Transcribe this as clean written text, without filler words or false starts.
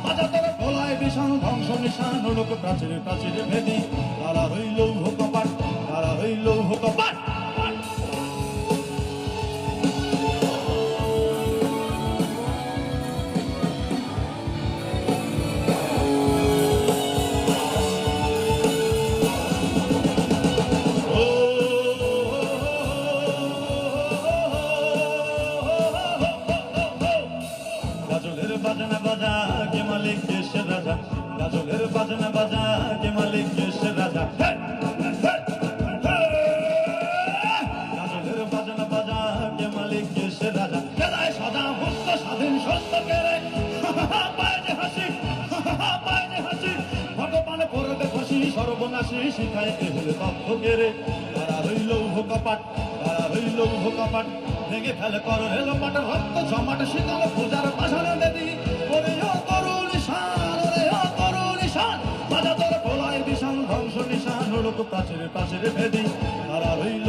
বাজা তোর গলায় বিশাল ধ্বংস নিশান লোক প্রাচীরে প্রাচীরে ভেদি তারা হইল কপাট তারা হইল কপাট গাজলের বাজনা বাজা কে মালিক দেশের রাজা গাজলের বাজনা বাজা কে মালিক দেশের রাজা গাজলের বাজনা বাজা কে মালিক দেশের রাজা গেলায় সাজা মুক্ত স্বাধীন সত্য কেড়ে পায় যে হাসি পায় যে হাসি ভগবান করবে খুশি সর্বনাশী শিখায় এহলে তথ্য কেড়ে তারা হইল কপাট তারা হইল কপাট ভেঙে ফেলে কর হেলো মাঠের রক্ত জমাট শীতল পূজার পাশানো নদী ওরে ও তরুণ নিশান ওরে ও তরুণ নিশান বাজা তোর গলায় বিশাল ধ্বংস নিশান লোক প্রাচীরে প্রাচীরে ভেদি তারা হইল